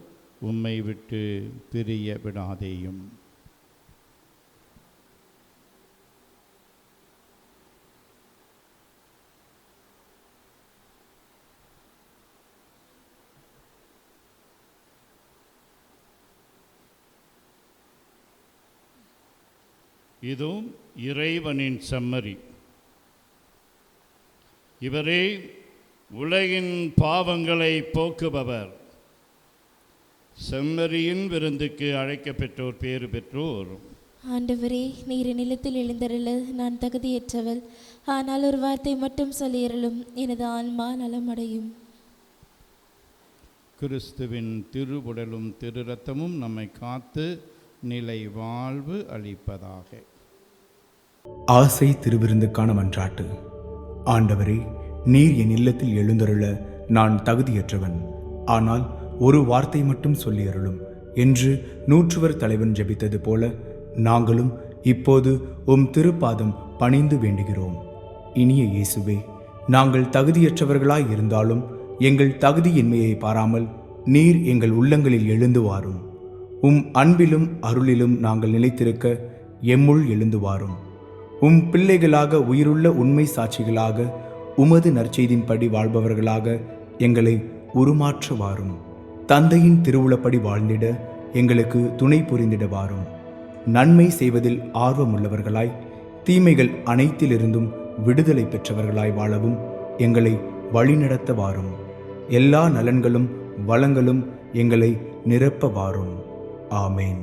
உம்மை விட்டு பிரிய விடாதேயும். இதுவும் இறைவனின் செம்மறி. இவரே உலகின் பாவங்களை போக்குபவர். செம்மறியின் விருந்துக்கு அழைக்கப்பெற்றோர் பேறு பெற்றோர். ஆண்டவரே, நீர் நிலத்தில் எழுந்தருள நான் தகுதியற்றவள். ஆனால் ஒரு வார்த்தை மட்டும் சொல்லியருளும், எனது ஆன்மா நலமடையும். கிறிஸ்துவின் திருவுடலும் திரு இரத்தமும் நம்மை காத்து நிலை வாழ்வு அளிப்பதாக. ஆசை திருவிருந்துக்கான மன்றாட்டு. ஆண்டவரே, நீர் என் இல்லத்தில் எழுந்தருள நான் தகுதியற்றவன். ஆனால் ஒரு வார்த்தை மட்டும் சொல்லியருளும் என்று நூற்றுவர் தலைவன் ஜெபித்தது போல நாங்களும் இப்போது உம் திருப்பாதம் பணிந்து வேண்டுகிறோம். இனிய இயேசுவே, நாங்கள் தகுதியற்றவர்களாய் இருந்தாலும் எங்கள் தகுதியின்மையை பாராமல் நீர் எங்கள் உள்ளங்களில் எழுந்து வாரும். உம் அன்பிலும் அருளிலும் நாங்கள் நிலைத்திருக்க எம்முள் எழுந்து வாரும். உம் பிள்ளைகளாக உயிருள்ள உண்மை சாட்சிகளாக உமது நற்செய்தின்படி வாழ்பவர்களாக எங்களை உருமாற்ற வாரும். தந்தையின் திருவுளப்படி வாழ்ந்திட எங்களுக்கு துணை புரிந்திட வாரும். நன்மை செய்வதில் ஆர்வமுள்ளவர்களாய் தீமைகள் அனைத்திலிருந்தும் விடுதலை பெற்றவர்களாய் வாழவும் எங்களை வழிநடத்த வாரும். எல்லா நலன்களும் வளங்களும் எங்களை நிரப்ப வாரும். ஆமேன்.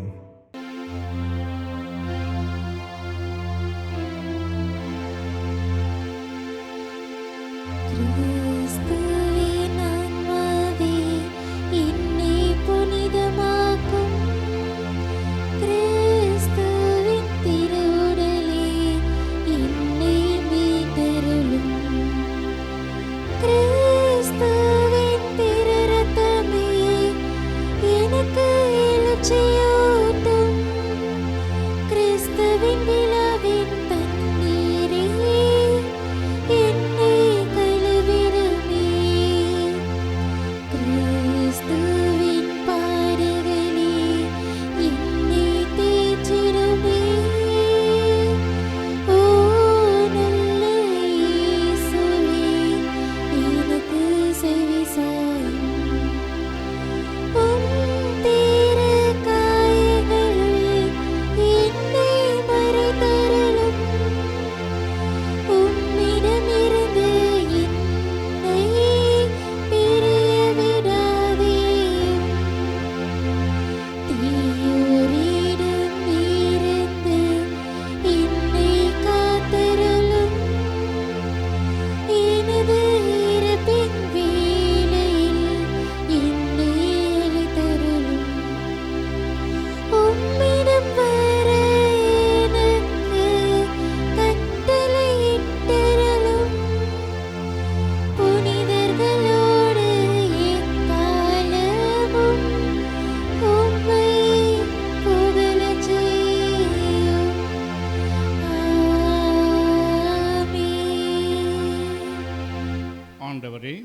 ஆண்டவரே,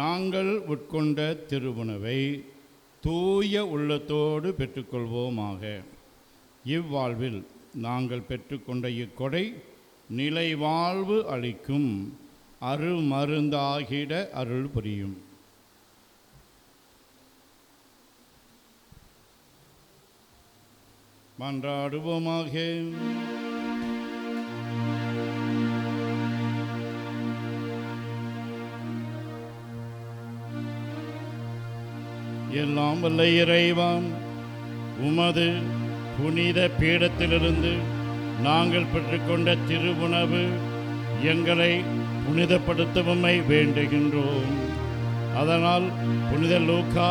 நாங்கள் உட்கொண்ட திருவுணவை தூய உள்ளத்தோடு பெற்றுக்கொள்வோமாக. இவ்வாழ்வில் நாங்கள் பெற்றுக்கொண்ட இக்கொடை நிலை வாழ்வு அளிக்கும் அருமருந்தாகிட அருள் புரியும். மன்றாடுவோமாக. எல்லாம் வல்ல இறைவா, உமது புனித பீடத்திலிருந்து நாங்கள் பெற்றுக்கொண்ட திருவுணவு எங்களை புனிதப்படுத்தவுமை வேண்டுகின்றோம். அதனால் புனித லூக்கா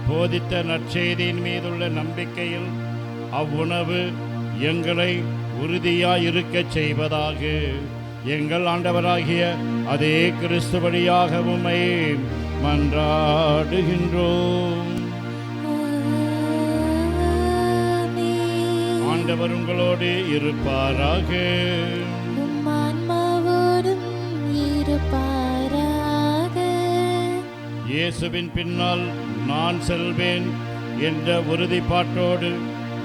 போதித்த நற்செய்தியின் மீதுள்ள நம்பிக்கையில் அவ்வுணவு எங்களை உறுதியாயிருக்கச் செய்வதாக. எங்கள் ஆண்டவராகிய அதே கிறிஸ்து வழியாக உம்மை மன்றாடுகின்றோம். ஆண்டவர் உங்களோடு இருப்பாராக. உம் ஆன்மாவோடும் இருப்பாராக. இயேசுவின் பின்னால் நான் செல்வேன் என்ற உறுதிப்பாட்டோடு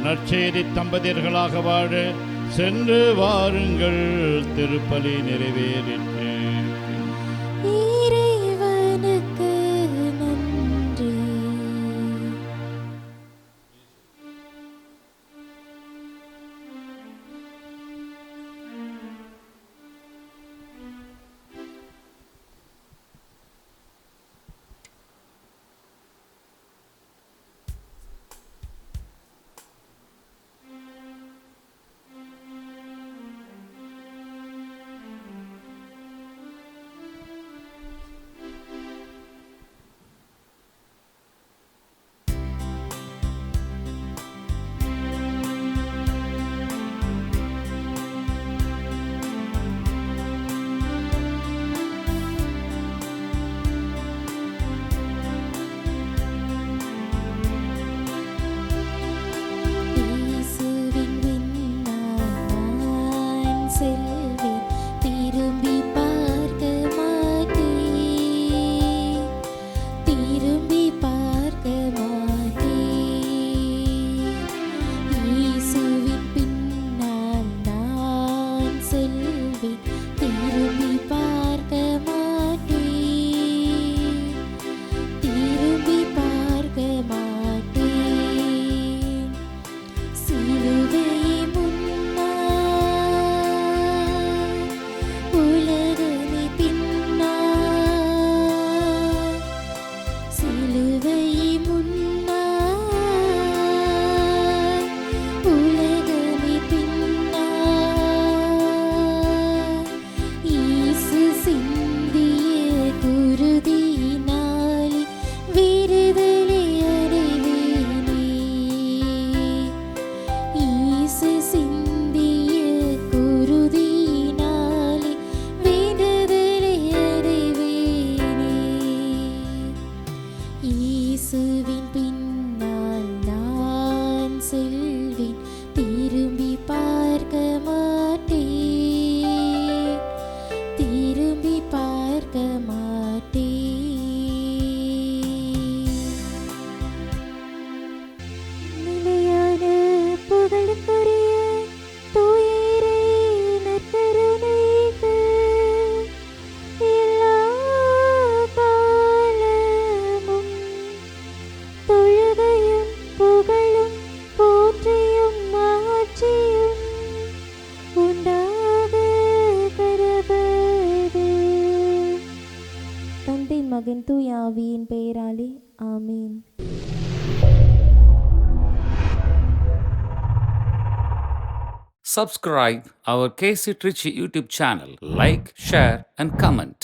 நற்செய்தி தம்பதியர்களாக வாழ சென்று வாருங்கள். திருப்பலி நிறைவேறிற்று. இறைவனுக்கு நன்றி. இயேசுவின் விண்ணால் நான் செல்வேன், திரும்பி பார்க்க மாட்டேன், திரும்பி பார்க்க மாட்டேன். இயேசுவின் பின்னால் நான் செல்வேன், திரும்பி பார்க்க மாட்டேன், திரும்பி பார்க்க மாட்டேன். சிலுவை முன்னால், உலகமே பின்னால், சிலுவை முன்னால், உலகமே பின்னால். இயேசு சிந்திய குருதியினாலே விடுதலை அடைவேனே. இயேசு சிந்திய குருதியினாலே விடுதலை அடைவேனே. இயேசுவின் பின்னால் நான் செல்வேன், திரும்பி பார்க்க மாட்டேன், திரும்பி பார்க்க மாட்டேன். நிலையான புகழுக்குரிய தூய இறை நற்கருணைக்கு எல்லா காலமும் தொழுகையும் புகழும் போற்றியும் மாட்சியும் உண்டாக கடவது. தந்தை மகன் தூய ஆவியின் பெயராலே ஆமீன். Subscribe our KC Trichy YouTube channel. Like, share and comment.